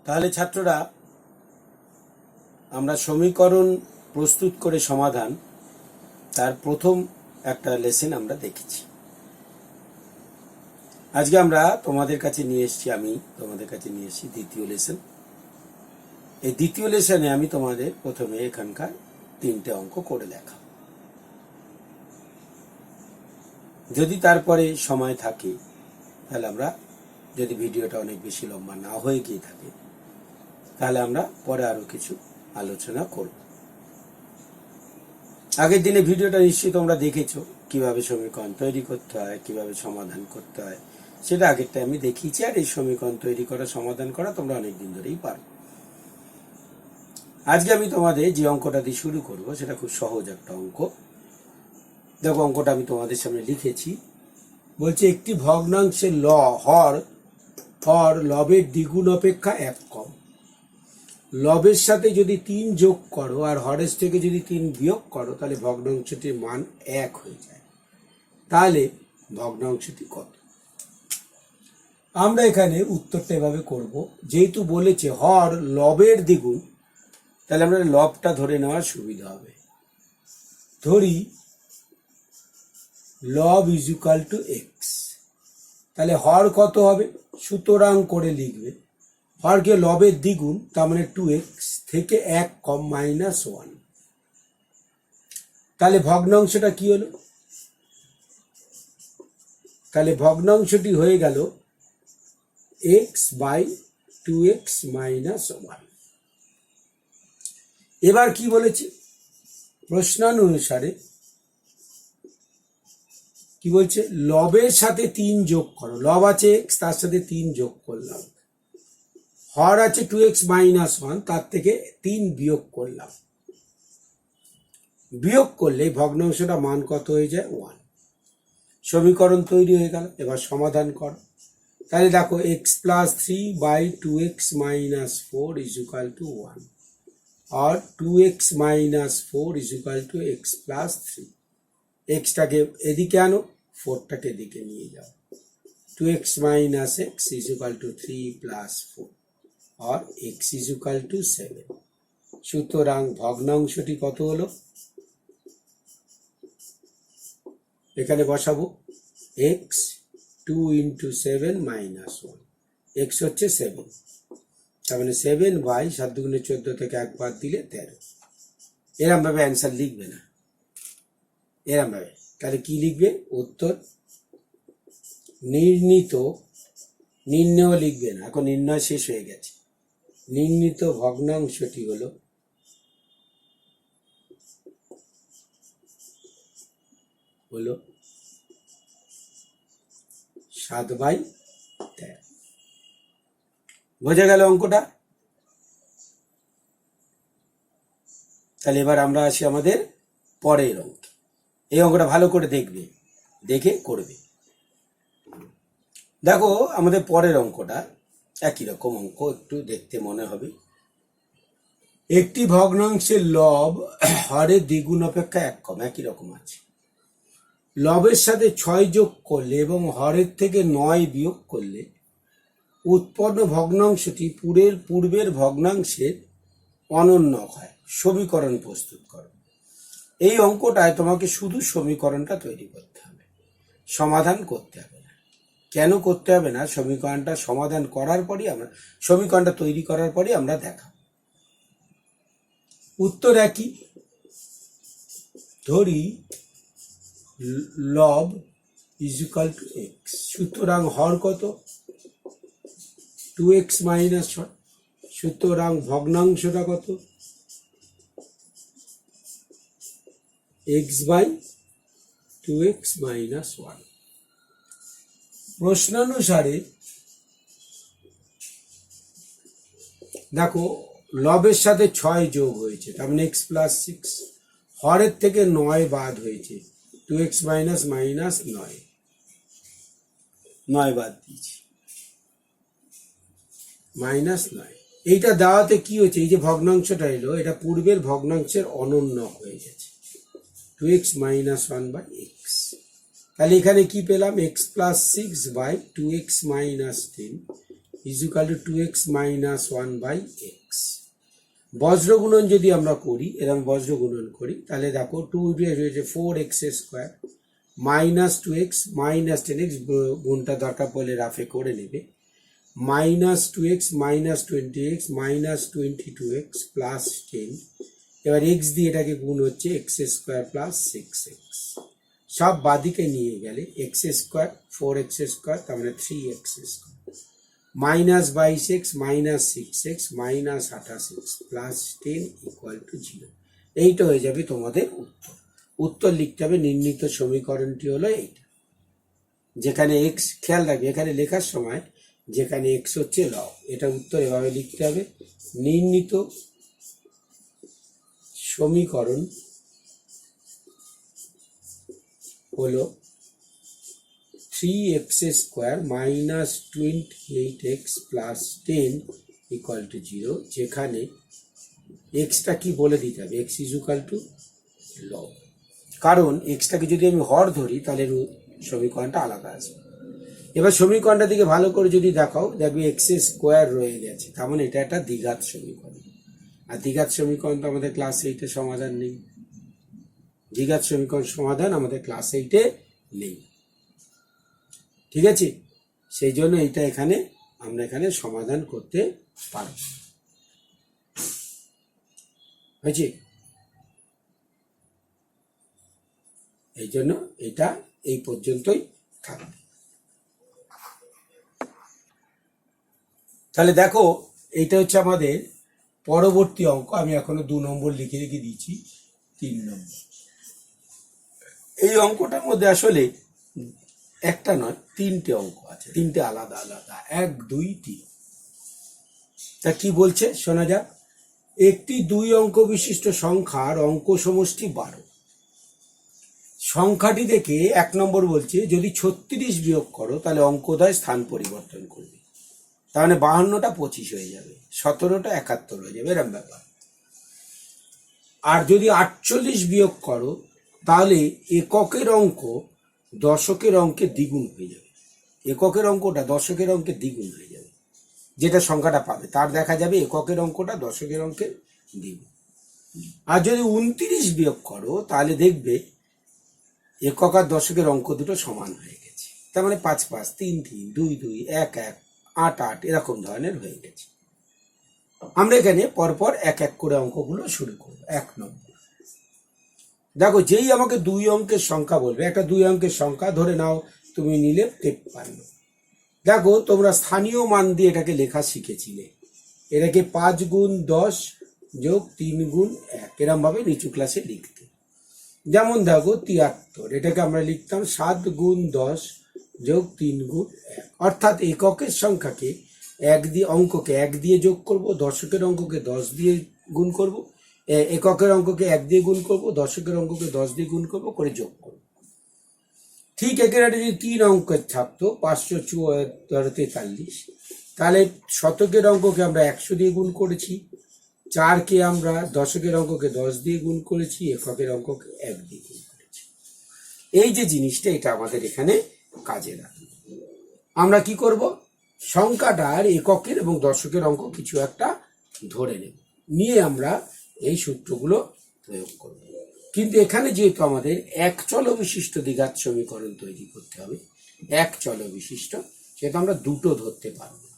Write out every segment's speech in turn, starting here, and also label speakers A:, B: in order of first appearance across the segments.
A: তাহলে ছাত্ররা আমরা সমীকরণ প্রস্তুত করে সমাধান তার প্রথম একটা লেসন আমরা দেখেছি। আজকে আমরা তোমাদের কাছে নিয়ে এসেছি দ্বিতীয় লেসন। এই দ্বিতীয় লেসনে আমি তোমাদের প্রথমে এখানকার 3টে অঙ্ক করে দেখাব। যদি তারপরে সময় থাকে তাহলে আমরা, যদি ভিডিওটা অনেক বেশি লম্বা না হয়ে গিয়ে থাকে, তাহলে আমরা পরে আরো কিছু আলোচনা করব। আগের দিনে ভিডিওটা নিশ্চয়ই তোমরা দেখেছো, কিভাবে সমীকরণ তৈরি করতে হয়, কিভাবে সমাধান করতে হয়, সেটা আগেরটা আমি দেখিয়েছি। আর এই সমীকরণ তৈরি করা, সমাধান করা তোমরা অনেকদিন ধরেই পারো। আজকে আমি তোমাদের যে অঙ্কটা দিয়ে শুরু করব সেটা খুব সহজ একটা অঙ্ক। দেখো, অঙ্কটা আমি তোমাদের সামনে লিখেছি। বলছে একটি ভগ্নাংশের হর লবের দ্বিগুণ অপেক্ষা 1 কম। লবের সাথে যদি 3 যোগ করো আর হরের থেকে যদি 3 বিয়োগ করো, তাহলে ভগ্নাংশটির মান 1 হয়ে যায়। তাহলে ভগ্নাংশটি কত? আমরা এখানে উত্তরটা এভাবে করব। যেহেতু বলেছে হর লবের দ্বিগুণ, তাহলে আমরা লবটা ধরে নেওয়ার সুবিধা হবে। ধরি লব ইজ ইকুয়াল টু এক্স। তাহলে হর কত হবে? সুতরাং করে লিখবে হরকে লবের দ্বিগুণ, তার মানে 2x থেকে 1 কম -1। তাহলে ভগ্নাংশটা কি হলো? তাহলে ভগ্নাংশটি হয়ে গেল x/2x -1। এবার কি বলেছি? প্রশ্নানুসারে কি বলছে? লবের সাথে 3 যোগ করো। লব আছে x, তার সাথে 3 যোগ করলাম। হর আছে 2x -1, তার থেকে 3 বিয়োগ করলাম। বিয়োগ করলে ভগ্নাংশটা মান কত হয়ে যায়? 1। সমীকরণ তৈরি হয়ে গেল। এবার সমাধান করো। তাহলে দেখো x + 3/2x - 4 = 1, আর 2x - 4 = x + 3। এক্সটাকে এদিকে আনো, 4টাকে এদিকে নিয়ে যাও। 2x - x = 3 + 4, আর x = 7। সুতরাং ভগ্নাংশটি কত হলো? এখানে বসাবো x 2 × 7 - 1। x হচ্ছে 7, তার মানে 7/7 × 14 থেকে 1 বাদ দিলে 13। এরম ভাবে অ্যান্সার লিখবে না, এরম ভাবে। তাহলে কি লিখবে? উত্তর নির্ণয় লিখবে না, এখন নির্ণয় শেষ হয়ে গেছে। নির্ণীত ভগ্নাংশটি হলো হলো 7/13। বোঝা গেল অঙ্কটা? তাহলে এবার আমরা আসি আমাদের পরের অঙ্কে। এই অঙ্কটা ভালো করে দেখবে, দেখে করবে। দেখো, আমাদের পরের অঙ্কটা একই রকম অঙ্ক, একটু দেখতে মনে হবে। একটি ভগ্নাংশের লব হরের দ্বিগুণ অপেক্ষা 1 কম, একই রকম আছে। লবের সাথে 6 যোগ করলে এবং হরের থেকে 9 বিয়োগ করলে উৎপন্ন ভগ্নাংশটি পূর্বের ভগ্নাংশের অনন্যক হয়। সমীকরণ প্রস্তুত করো। এই অঙ্কটায় তোমাকে শুধু সমীকরণটা তৈরি করতে হবে, সমাধান করতে হবে না। কেন করতে হবে না? সমীকরণটা সমাধান করার পরই আমরা, সমীকরণটা তৈরি করার পরই আমরা দেখাবো। উত্তর একই। ধরি লব ইজ ইকুয়াল টু এক্স। সুতরাং হর কত? 2x - 1। সুতরাং ভগ্নাংশটা কত? x/2x - 1। প্রশ্নানুসারে দেখো, লবের সাথে 6 যোগ হয়েছে, তার মানে x + 6। হরের থেকে 9 বাদ হয়েছে, 2x - -9, 9 বাদ দিয়েছি, -9। এইটা দেওয়াতে কি হয়েছে? এই যে ভগ্নাংশটা এলো, এটা পূর্বের ভগ্নাংশের অনন্যক হয়ে গেছে, 2x - 1/x। তাহলে এখানে কি পেলাম? x + 6/2x - 10 is equal two 2x minus 1/x। বজ্র গুণন যদি আমরা করি, এরকম বজ্র গুণন করি, তাহলে দেখো 2 হয়েছে 4x square minus 2x minus 10x, গুণটা দরকার পড়লে রাফে করে নেবে, minus 2x minus 20x minus 22x plus 10। এবার x দিয়ে এটাকে গুণ হচ্ছে x স্কোয়ার প্লাস 6x, সব বাদিকে নিয়ে গেলে x স্কোয়ার 4x স্কোয়ার, তার মানে 3x square minus 22x minus 6x minus 28x plus 10 equal to 0। এইটা হয়ে যাবে তোমাদের উত্তর। উত্তর লিখতে হবে, নির্ণীত সমীকরণটি হলো এইটা, যেখানে x, খেয়াল রাখবে এখানে লেখার সময় যেখানে x হচ্ছে লব, এটা উত্তর এভাবে লিখতে হবে, নির্ণীত সমীকরণ হলো 3x square minus 28x plus 10 equal to 0, যেখানে এক্সটা কি বলে দিতে হবে, x ইজ ইকুয়াল টু লব। কারণ এক্সটাকে যদি আমি হর ধরি তাহলে সমীকরণটা আলাদা আসবে। এবার সমীকরণটা দিকে ভালো করে যদি দেখাও, দেখবে এক্স স্কোয়ার রয়ে গেছে, তার মানে এটা একটা দ্বিঘাত সমীকরণ। আর দ্বিঘাত সমীকরণ তো আমাদের ক্লাস 8-এ সমাধান নেই, দ্বিঘাত সমীকরণ সমাধান আমাদের ক্লাস 8-এ নেই, ঠিক আছে? সেই জন্য এটা এখানে আমরা এখানে সমাধান করতে পারব, হয়েছে? এই জন্য এটা এই পর্যন্তই থাকবে। তাহলে দেখো, এইটা হচ্ছে আমাদের পরবর্তী অঙ্ক। আমি এখনো 2 নম্বর লিখে রেখে দিয়েছি, 3 নম্বর। এই অঙ্কটার মধ্যে আসলে একটা নয়, 3টে অঙ্ক আছে, 3টে আলাদা আলাদা, 1 2 3। তা কি বলছে শোনা যাক। একটি 2 অঙ্ক বিশিষ্ট সংখ্যার অঙ্ক সমষ্টি 12। সংখ্যাটি দেখে 1 নম্বর বলছে যদি 36 বিয়োগ করো তাহলে অঙ্কদ্বয় স্থান পরিবর্তন করবে, তার মানে 52টা 25 হয়ে যাবে, 17টা 71 হয়ে যাবে, এরকম ব্যাপার। আর যদি 48 বিয়োগ করো তাহলে এককের অঙ্ক দশকের অঙ্কে দ্বিগুণ হয়ে যাবে, এককের অঙ্কটা দশকের অঙ্কে দ্বিগুণ হয়ে যাবে, যেটা সংখ্যাটা পাবে তার দেখা যাবে এককের অঙ্কটা দশকের অঙ্কের দ্বিগুণ। আর যদি 29 বিয়োগ করো তাহলে দেখবে একক আর দশকের অঙ্ক দুটো সমান হয়ে গেছে, তার মানে 5 5 3 3 2 2 1 1 8 8 এরকম ধরনের হয়ে গেছে। আমরা এখানে পরপর এক এক করে অঙ্কগুলো শুরু করবো। 1 নম্বর দেখো, যেই আমাকে 2 অঙ্কের সংখ্যা বলবে, একটা 2 অঙ্কের সংখ্যা ধরে নাও তুমি নিলে 53। দেখো তোমরা স্থানীয় মান দিয়ে এটাকে লেখা শিখেছিলে, এটাকে 5 গুণ 10 যোগ 3 গুণ 1 এরম ভাবে নিচু ক্লাসে লিখতে। যেমন দেখো 73, এটাকে আমরা লিখতাম 7 গুণ 10 যোগ 3 গুণ 1, অর্থাৎ এককের সংখ্যাকে 1 দিয়ে, অঙ্ককে 1 দিয়ে যোগ করব, দশকের অঙ্ককে 10 দিয়ে গুণ করব, এককের অঙ্ককে 1 দিয়ে গুণ করব, দশকের অঙ্ককে 10 দিয়ে গুণ করব, করে যোগ করব। ঠিক এখানে যদি 3 অঙ্কের থাকতো 543, তাহলে শতকের অঙ্ককে আমরা 100 দিয়ে গুণ করেছি, 4কে আমরা দশকের অঙ্ককে 10 দিয়ে গুণ করেছি, এককের অঙ্ককে 1 দিয়ে গুণ করেছি। এই যে জিনিসটা, এটা আমাদের এখানে কাজে লাগবে। আমরা কি করব, সংখ্যাটার এককের এবং দশকের অঙ্ক কিছু একটা ধরে নেব, নিয়ে আমরা এই সূত্রগুলো প্রয়োগ করব। কিন্তু এখানে যেহেতু আমাদের এক চল বিশিষ্ট দ্বিঘাত সমীকরণ তৈরি করতে হবে, এক চল বিশিষ্ট, সেটা আমরা দুটো ধরতে পারব না।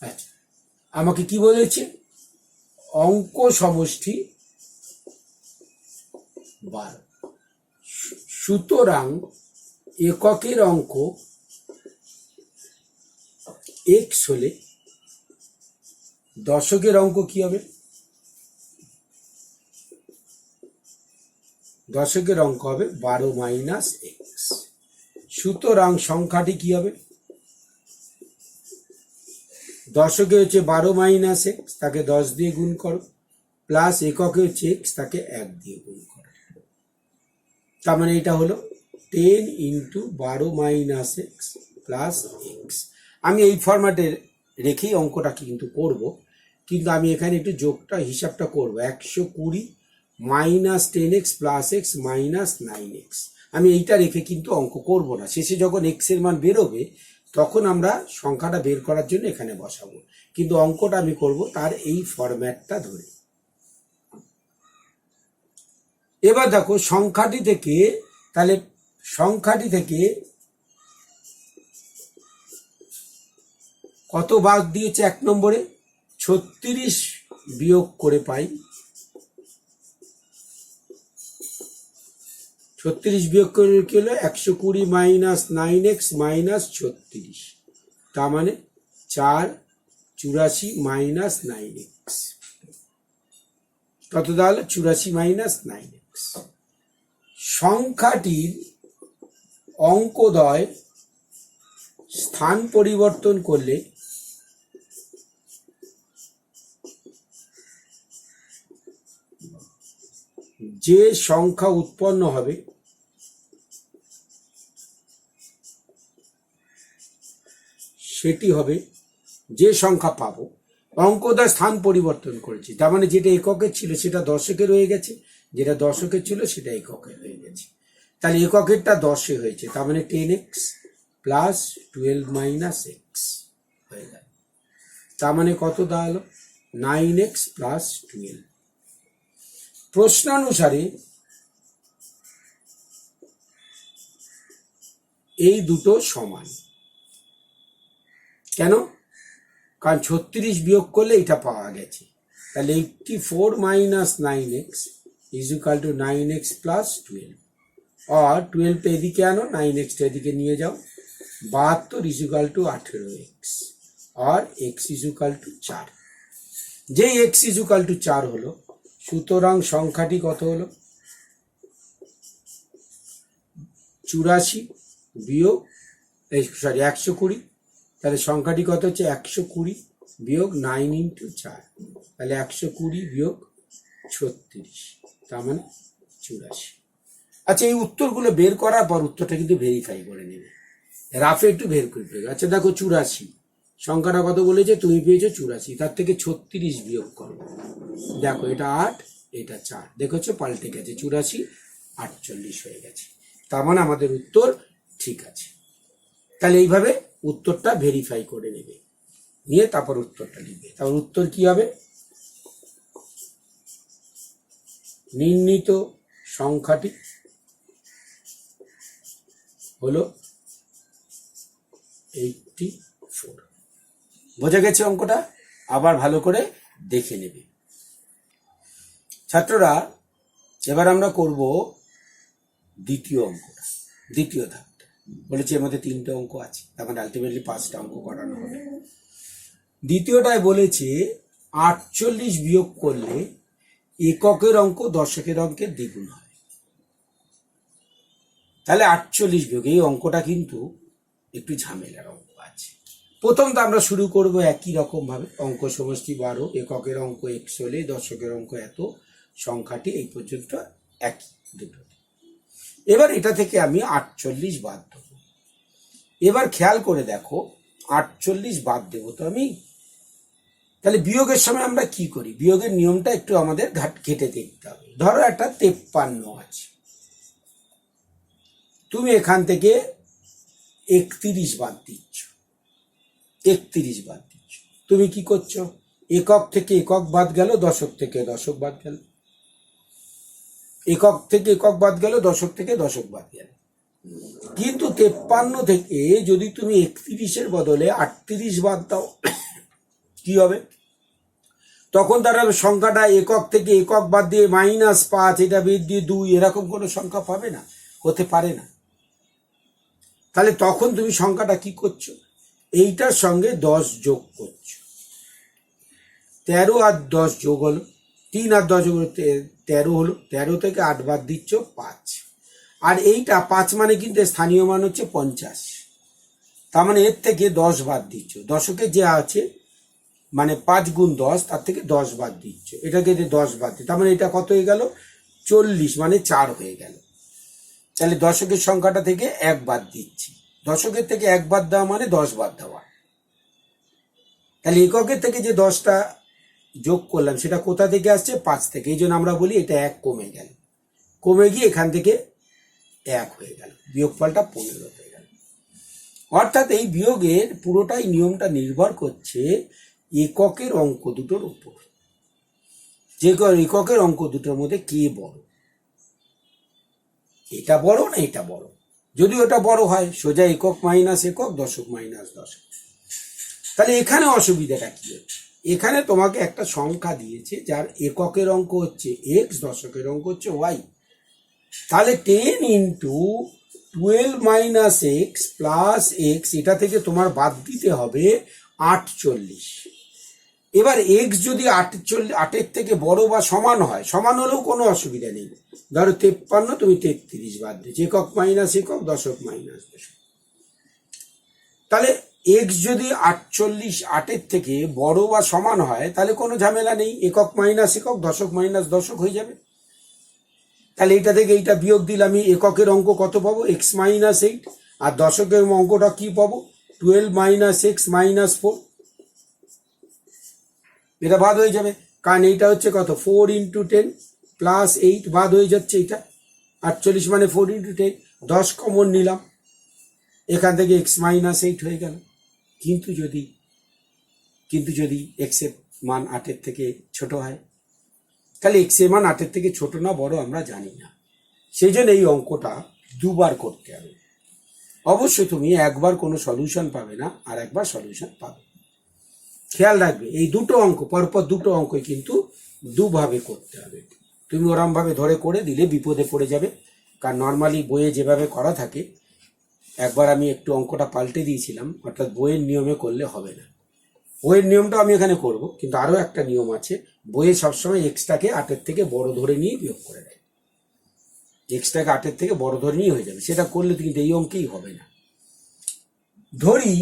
A: আচ্ছা, আমাকে কি বলেছে, অঙ্ক সমষ্টি 12, সুতরাং এককের অঙ্ক x হলে দশকের অঙ্ক কি হবে, দশকের অঙ্ক হবে 12 মাইনাস x। সুতরাং সংখ্যাটি কি হবে, দশকে হচ্ছে 12 মাইনাস x, তাকে 10 দিয়ে গুণ করো, প্লাস এককে হচ্ছে x, তাকে 1 দিয়ে গুণ করো, তার মানে এটা হলো 10 into 12 minus x plus x। আমি এই ফরম্যাটে রেখেই অঙ্কটা কিন্তু করব, কিন্তু আমি এখানে একটু যোগটা হিসাবটা করব, 120 minus 10x plus x minus 9x। আমি এইটা রেখে কিন্তু অঙ্ক করব না, শেষে যখন x এর মান বেরোবে তখন আমরা সংখ্যাটা বের করার জন্য এখানে বসাবো, কিন্তু অঙ্কটা আমি করব তার এই ফরম্যাটটা ধরে। এবার দেখো সংখ্যাটি থেকে, তাহলে সংখ্যাটি থেকে কত বাদ দিয়েছে? 1 নম্বরে 36 বিয়োগ করে পাই, 36 বিয়োগ করে কি হলো? 120 মাইনাস 9x মাইনাস 36, তার মানে 484 মাইনাস 9x, কত দাঁড়ালো? 84 মাইনাস 9x। সংখ্যাটির অঙ্কদ্বয় স্থান পরিবর্তন করলে যে সংখ্যা উৎপন্ন হবে সেটি হবে, যে সংখ্যা পাবো, অঙ্কদ্বয় স্থান পরিবর্তন করেছি, তার মানে যেটা এককের ছিল সেটা দশকের হয়ে গেছে, যেটা দশকের ছিল সেটা এককের হয়ে গেছে। তাহলে এককেরটা 10-এ হয়েছে, তার মানে 10x প্লাস 12 মাইনাস এক্স হয়ে গেল। তার মানে কত দাঁড়ালো? 9x plus 12। প্রশ্নানুসারে এই দুটো সমান। কেন? কারণ 36 বিয়োগ করলে এটা পাওয়া গেছে, তাহলে 84 minus 9x is equal to 9x plus 12, আর 12 এদিকে আনো, 9x এদিকে নিয়ে যাও, 72 ইজ ইকুয়াল টু 18x, আর x ইজ ইকুয়াল টু 4। যেই x ইজ ইকুয়াল টু 4 হলো, সুতরাং সংখ্যাটি কত হলো? 84 বিয়োগ 120, তাহলে সংখ্যাটি কত হচ্ছে? 120 বিয়োগ 9 ইন্টু 4, তাহলে 120 বিয়োগ 36, তার মানে 84। আচ্ছা, এই উত্তরগুলো বের করার পর উত্তরটা কিন্তু ভেরিফাই করে নেবে, রাফে একটু বের করে দেবে। আচ্ছা দেখো, 84 সংখ্যাটা কত বলেছে? তুমি পেয়েছো 84, তার থেকে 36 বিয়োগ করো, দেখো এটা 8, এটা 4, দেখেছো পাল্টে গেছে, 84 48 হয়ে গেছে, তার মানে আমাদের উত্তর ঠিক আছে। তাহলে এইভাবে উত্তরটা ভেরিফাই করে নেবে, নিয়ে তারপর উত্তরটা লিখবে। তারপর উত্তর কি হবে? নির্ণীত সংখ্যাটি হলো 84। বোঝা গেছে অঙ্কটা? আবার ভালো করে দেখে নেবে ছাত্ররা। এবার আমরা করব দ্বিতীয় অঙ্কটা, দ্বিতীয় ধাপটা। বলেছি এর মধ্যে 3টে অঙ্ক আছে, তার মানে আলটিমেটলি 5টা অঙ্ক করানো হবে। দ্বিতীয়টায় বলেছে 48 বিয়োগ করলে এককের অঙ্ক দশকের অঙ্কের দ্বিগুণ হয়। তাহলে 48 বিয়োগ, এই অঙ্কটা কিন্তু একটু ঝামেলার অঙ্ক আছে। প্রথম তো আমরা শুরু করব একই রকম ভাবে, অঙ্ক সমষ্টি 12, এককের অঙ্ক x হলে দশকের অঙ্ক এত, সংখ্যাটি এই পর্যন্ত একই দুটো। এবার এটা থেকে আমি 48 বাদ দেবো। এবার খেয়াল করে দেখো, 48 বাদ দেবো তো আমি, তাহলে বিয়োগের সময় আমরা কি করি? বিয়োগের নিয়মটা একটু আমাদের ঘেটে দেখতে হবে। ধরো একটা 53 আছে, তুমি এখান থেকে 31 বাদ দিচ্ছ, 31 বাদ দিচ্ছ। তুমি কি করছো? একক থেকে একক বাদ গেল, দশক থেকে দশক বাদ গেল, একক থেকে একক বাদ গেল, দশক থেকে দশক বাদ গেল। কিন্তু 53 থেকে যদি তুমি 31-এর বদলে 38 বাদ দাও, কি হবে? তখন তারা সংখ্যাটা একক থেকে একক বাদ দিয়ে -5, এটা বেদ দিয়ে 2, এরকম কোনো সংখ্যা পাবে না, হতে পারে না। তাহলে তখন তুমি সংখ্যাটা কি করছো? এইটার সঙ্গে 10 যোগ করছো, 13 আর 10 যোগ হলো, 3 আর 10 যোগ হলো 13 হলো, 13 থেকে 8 বাদ দিচ্ছ 5, আর এইটা 5 মানে কিন্তু স্থানীয় মান হচ্ছে 50, তার মানে এর থেকে 10 বাদ দিচ্ছ, দশকে যে আছে মানে 5 গুণ 10, তার থেকে 10 বাদ দিচ্ছ, এটাকে 10 বাদ দিচ্ছ, তার মানে এটা কত হয়ে গেল? 40, মানে 4 হয়ে গেল। তাহলে দশকের সংখ্যাটা থেকে 1 বাদ দিচ্ছি, দশকের থেকে 1 বাদ দেওয়া মানে 10 বাদ দেওয়া। তাহলে এককের থেকে যে 10টা যোগ করলাম সেটা কোথা থেকে আসছে? 5 থেকে, এই জন্য আমরা বলি এটা 1 কমে গেল, কমে গিয়ে এখান থেকে 1 হয়ে গেল, বিয়োগফলটা 15 হয়ে গেল। অর্থাৎ এই বিয়োগের পুরোটাই নিয়মটা নির্ভর করছে এককের অঙ্ক দুটোর উপর, যে এককের অঙ্ক দুটোর মধ্যে কে বড়, এটা বড় না এটা বড়। যদি ওটা বড় হয় সোজা একক মাইনাস একক, দশক মাইনাস দশক। তাহলে এখানে অসুবিধাটা কি হচ্ছে, এখানে তোমাকে একটা সংখ্যা দিয়েছে যার এককের অঙ্ক হচ্ছে এক্স, দশকের অঙ্ক হচ্ছে ওয়াই। তাহলে 10 into 12 minus x plus x, এটা থেকে তোমার বাদ দিতে হবে 48। এবার এক্স যদি 8 থেকে বড় বা সমান হয়, সমান হলেও কোনো অসুবিধা নেই। ধরো 53, তুমি 33 বাদ দিচ্ছ, একক মাইনাস একক, দশক মাইনাস দশক। তাহলে এক্স যদি 48 8 থেকে বড় বা সমান হয় তাহলে কোনো ঝামেলা নেই, একক মাইনাস একক, দশক মাইনাস দশক হয়ে যাবে। তাহলে এইটা থেকে এইটা বিয়োগ দিলে আমি এককের অঙ্ক কত পাবো, এক্স মাইনাস 8, আর দশকের অঙ্কটা কি পাবো, 12 মাইনাস এক্স মাইনাস 4। এটা বাদ হয়ে যাবে, কারণ এইটা হচ্ছে কত, 4 ইন্টু 10 প্লাস 8, বাদ হয়ে যাচ্ছে এটা 48 মানে 4 ইন্টু 10, 10 কমন নিলাম, এখান থেকে এক্স মাইনাস 8 হয়ে গেল। কিন্তু যদি এক্স এর মান 8 থেকে ছোট হয়, তাহলে এক্স এর মান 8 থেকে ছোট না বড় আমরা জানি না, সেই জন্য এই অঙ্কটা দুবার করতে হবে। অবশ্যই তুমি একবার কোনো সলিউশন পাবে না, আর একবার সলিউশন পাবে। খেয়াল রাখবে এই দুটো অঙ্ক, পরপর দুটো অঙ্কই কিন্তু দুভাবে করতে হবে। তুমি ওরম ভাবে ধরে করে দিলে বিপদে পড়ে যাবে, কারণ নর্মালি বইয়ে যেভাবে করা থাকে, একবার আমি একটু অঙ্কটা পাল্টে দিয়েছিলাম, অর্থাৎ বইয়ের নিয়মে করলে হবে না। বইয়ের নিয়মটা আমি এখানে করব, কিন্তু আরও একটা নিয়ম আছে, বইয়ে সবসময় এক্সটাকে 8 থেকে বড় ধরে নিয়ে বিয়োগ করে দেয়, এক্সটাকে 8 থেকে বড় ধরে নিয়ে হয়ে যাবে, সেটা করলে কিন্তু এই অঙ্কেই হবে না। ধরি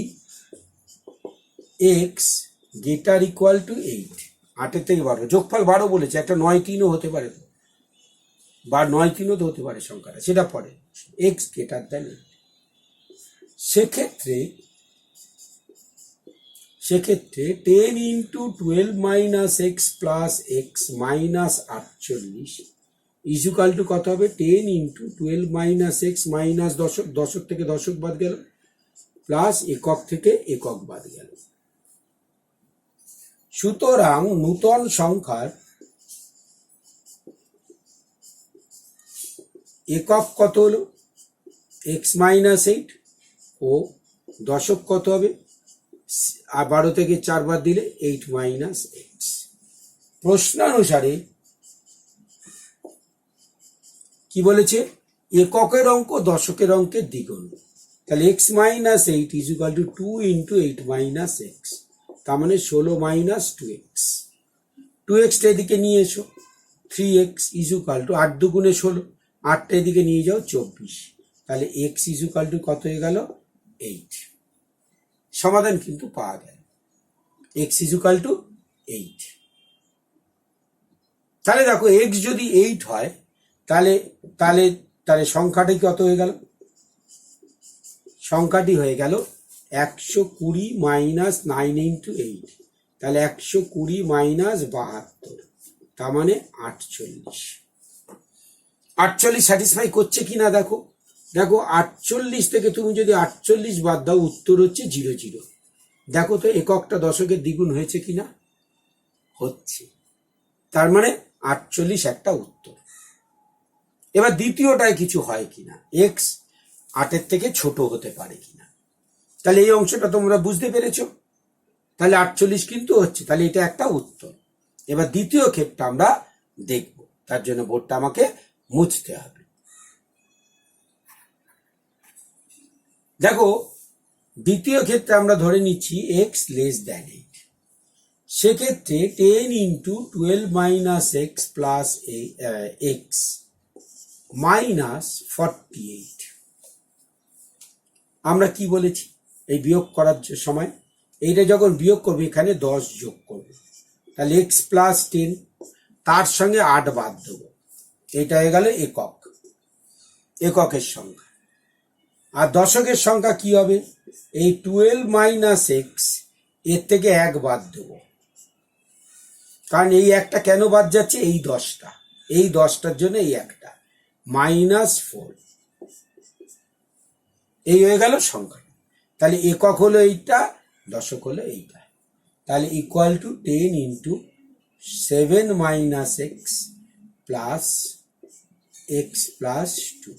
A: এক্স গ্রেটার ইকুয়াল টু 8, 8 থেকে 12, যোগফল 12 বলেছে, একটা 9 3ও হতে পারে, বা 9 3ও তো হতে পারে সংখ্যাটা, সেটা পরে। এক্স গ্রেটার দেন 8, সেক্ষেত্রে 10 into 12 minus x plus x minus 48 equal to কত হবে, 10 ইন্টু 12 মাইনাস এক্স মাইনাস দশক, দশক থেকে দশক বাদ গেল, প্লাস একক থেকে একক বাদ গেল। সুতরাং নূতন সংখ্যার একক কত হলো, এক্স মাইনাস 8, ও দশক কত হবে, আর 12 থেকে 4 বাদ দিলে 8 মাইনাস এক্স। প্রশ্নানুসারে কি বলেছে, এককের অঙ্ক দশকের অঙ্কের দ্বিগুণ। তাহলে x minus 8 equal to 2 into 8 minus x, তার মানে 16 মাইনাস 2x। 2x এদিকে নিয়ে এসো, 3x ইজুকাল টু 8 দুগুণে 16, 8টা এদিকে নিয়ে যাও 24, তাহলে x ইজুকাল টু কত হয়ে গেল, 8। সমাধান কিন্তু পাওয়া গেল, x ইজুকাল টু 8। তাহলে দেখো x যদি 8 হয়, তাহলে তাহলে তাহলে সংখ্যাটি কত হয়ে গেল, সংখ্যাটি হয়ে গেল 120 মাইনাস 9 ইন্টু 8, তাহলে 120 মাইনাস 72, তার মানে 48। 48 স্যাটিসফাই করছে কিনা দেখো, দেখো 48 থেকে তুমি যদি 48 বাদ দাও, উত্তর হচ্ছে 00। দেখো তো এককটা দশকের দ্বিগুণ হয়েছে কিনা, হচ্ছে, তার মানে 48 একটা উত্তর। এবার দ্বিতীয়টায় কিছু হয় কিনা, এক্স 8 থেকে ছোট হতে পারে কিনা। তাহলে এই অংশটা তোমরা বুঝতে পেরেছো, তাহলে 48 কিন্তু হচ্ছে, তাহলে এটা একটা উত্তর। এবার দ্বিতীয় ক্ষেত্রে আমরা দেখব, তার জন্য বোর্ডটা আমাকে মুছতে হবে। দেখো দ্বিতীয় ক্ষেত্রে আমরা ধরে নিচ্ছি এক্স লেস দ্যান 8, সেক্ষেত্রে 10 into 12 minus x plus x minus 48। আমরা কি বলেছি এই বিয়োগ করার সময়, এইটা যখন বিয়োগ করবে এখানে 10 যোগ করবে, তাহলে এক্স প্লাস 10, তার সঙ্গে 8 বাদ দেবো, এটা হয়ে গেল একক, এককের সংখ্যা। আর দশকের সংখ্যা কি হবে, এই 12 মাইনাস এক্স, এর থেকে 1 বাদ দেবো, কারণ এই একটা কেন বাদ যাচ্ছে, এই 10টা, এই 10টার জন্য এই একটা, মাইনাস 4, এই হয়ে গেল সংখ্যা। তাহলে একক হলো এইটা, দশক হলো এইটা। তাহলে equal to 10 into 7 minus x plus x plus 2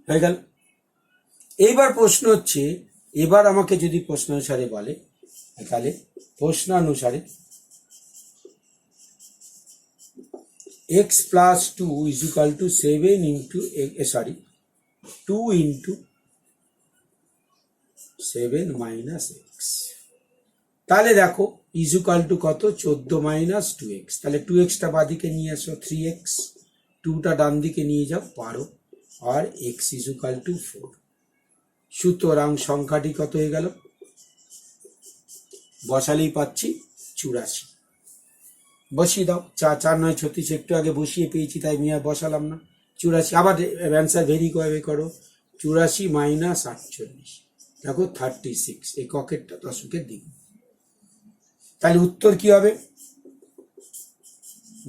A: হয়ে গেল। এইবার প্রশ্ন হচ্ছে, এবার আমাকে যদি প্রশ্ন অনুসারে বলে, তাহলে প্রশ্নানুসারে x plus 2 is equal two 7 into 2 into 7 minus x. তাহলে দেখো ইজ ইকুয়াল টু কত, 14 মাইনাস 2x। তাহলে 2xটা বাদিকে নিয়ে আসো, 3x, 2টা ডান দিকে নিয়ে যাও, 12, আর x ইজ ইকুয়াল টু 4। সুতরাং সংখ্যাটি কত হয়ে গেল, বসালেই পাচ্ছি 84। বসিয়ে দাও, 4 9 36, একটু আগে বসিয়ে পেয়েছি তাই মিয়া বসালাম না। 84, আবার অ্যান্সার ভেরি করো। 84 মাইনাস 48, দেখো 36, এককেরটা দশকের দ্বিগুণ। তাহলে উত্তর কি হবে,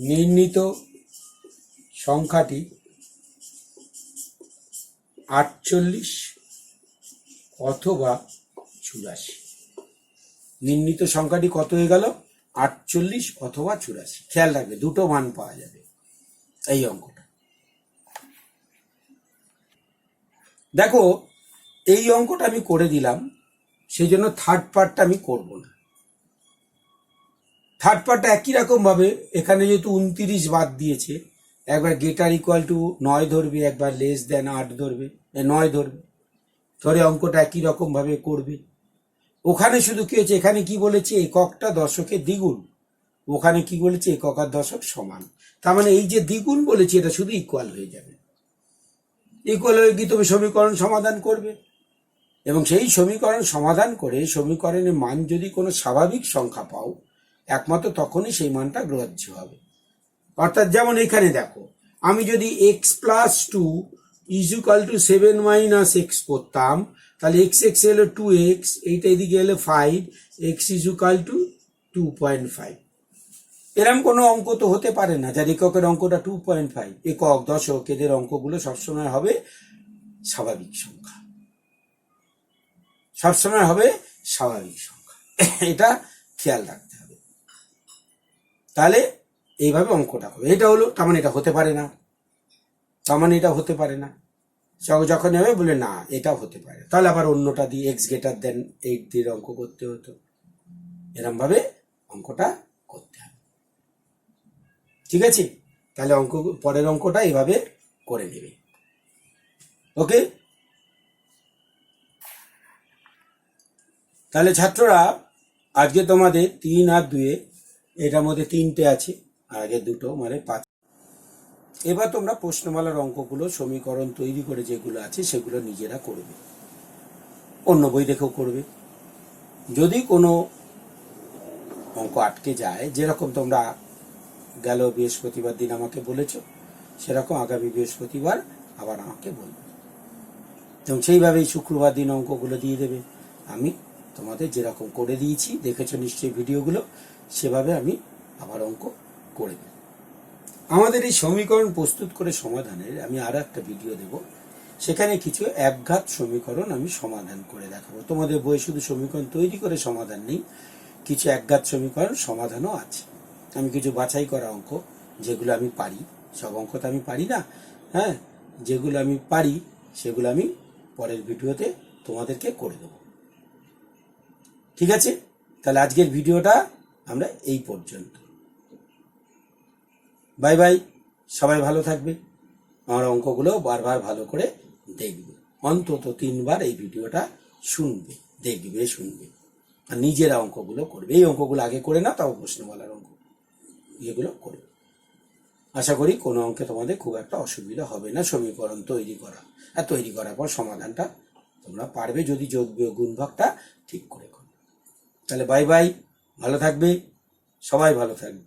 A: নির্ণীত সংখ্যাটি 48 অথবা 84। নির্ণীত সংখ্যাটি কত হয়ে গেল, 48 অথবা 84। খেয়াল রাখবে দুটো মান পাওয়া যাবে এই অঙ্কটা। দেখো এই অঙ্কটা আমি করে দিলাম, সেই জন্য থার্ড পার্টটা আমি করব না। থার্ড পার্টটা একই রকম ভাবে, এখানে যেহেতু 29 বাদ দিয়েছে, একবার গেটার ইকুয়াল টু 9 ধরবে, একবার লেস দেন 8 ধরবে, 9 ধরবে, ধরে অঙ্কটা একই রকম ভাবে করবে। ওখানে শুধু কি হয়েছে, এখানে কি বলেছে, এককটা দশকের দ্বিগুণ, ওখানে কি বলেছে, একক আর দশক সমান। তার মানে এই যে দ্বিগুণ বলেছে এটা শুধু ইকুয়াল হয়ে যাবে। ইকুয়াল হয়ে গিয়ে তুমি সমীকরণ সমাধান করবে, এবং সেই সমীকরণ সমাধান করে সমীকরণের মান যদি কোনো স্বাভাবিক সংখ্যা পাও, একমাত্র তখনই সেই মানটা গ্রহ্য হবে। অর্থাৎ যেমন এখানে দেখো, আমি যদি x plus 2 is equal two 7 minus x করতাম, তাহলে x এলো 2x, এইটা এদিকে এলো 5, x ইজ ইকুয়াল টু 2.5। এরকম কোনো অঙ্ক তো হতে পারে না যার এককের অঙ্কটা 2.5। একক দশক এদের অঙ্কগুলো সবসময় হবে স্বাভাবিক সংখ্যা, সবসময় হবে স্বাভাবিক সংখ্যা, এটা খেয়াল রাখতে হবে। তাহলে এইভাবে অঙ্কটা হবে। এটা হলো, তার মানে এটা হতে পারে না, তার মানে এটা হতে পারে না। যখন হবে বলে না এটা হতে পারে, তাহলে আবার অন্যটা দিয়ে x গ্রেটার দেন 8 দিয়ে অঙ্ক করতে হতো। এরম ভাবে অঙ্কটা করতে হবে, ঠিক আছে? তাহলে অঙ্ক, পরের অঙ্কটা এইভাবে করে নেবে, ওকে? তাহলে ছাত্ররা, আজকে তোমাদের 3 আর 2, এটার মধ্যে 3টে আছে, আগে দুটো, মানে 5। এবার তোমরা প্রশ্নমালার অঙ্কগুলো, সমীকরণ তৈরি করে যেগুলো আছে সেগুলো নিজেরা করবে, অন্য বই দেখেও করবে। যদি কোনো অঙ্ক আটকে যায়, যেরকম তোমরা গেল বৃহস্পতিবার দিন আমাকে বলেছ, সেরকম আগামী বৃহস্পতিবার আবার আমাকে বলবে, এবং সেইভাবেই শুক্রবার দিন অঙ্কগুলো দিয়ে দেবে। আমি তোমাদের যেরকম করে দিয়েছি, দেখেছো নিশ্চয়ই ভিডিওগুলো, সেভাবে আমি আবার অঙ্ক করে দেব। আমাদের এই সমীকরণ প্রস্তুত করে সমাধানের আমি আর একটা ভিডিও দেব, সেখানে কিছু একঘাত সমীকরণ আমি সমাধান করে দেখাবো। তোমাদের বইয়ে শুধু সমীকরণ তৈরি করে সমাধান নেই, কিছু একঘাত সমীকরণ সমাধানও আছে। আমি কিছু বাছাই করা অঙ্ক, যেগুলো আমি পারি, সব অঙ্ক তো আমি পারি না, হ্যাঁ, যেগুলো আমি পারি সেগুলো আমি পরের ভিডিওতে তোমাদেরকে করে দেব, ঠিক আছে? তাহলে আজকের ভিডিওটা আমরা এই পর্যন্ত। বাই বাই, সবাই ভালো থাকবে। আমার অঙ্কগুলো বারবার ভালো করে দেখবে, অন্তত 3 বার এই ভিডিওটা শুনবে, দেখবে, শুনবে, আর নিজেরা অঙ্কগুলো করবে। এই অঙ্কগুলো আগে করে না, তাও প্রশ্নমালার অঙ্ক এগুলো করবে। আশা করি কোনো অঙ্কে তোমাদের খুব একটা অসুবিধা হবে না সমীকরণ তৈরি করা, আর তৈরি করার পর সমাধানটা তোমরা পারবে যদি যোগ বিয়োগ গুণ ভাগটা ঠিক করে করো। তাহলে বাই বাই, ভালো থাকবে, সবাই ভালো থাকবে।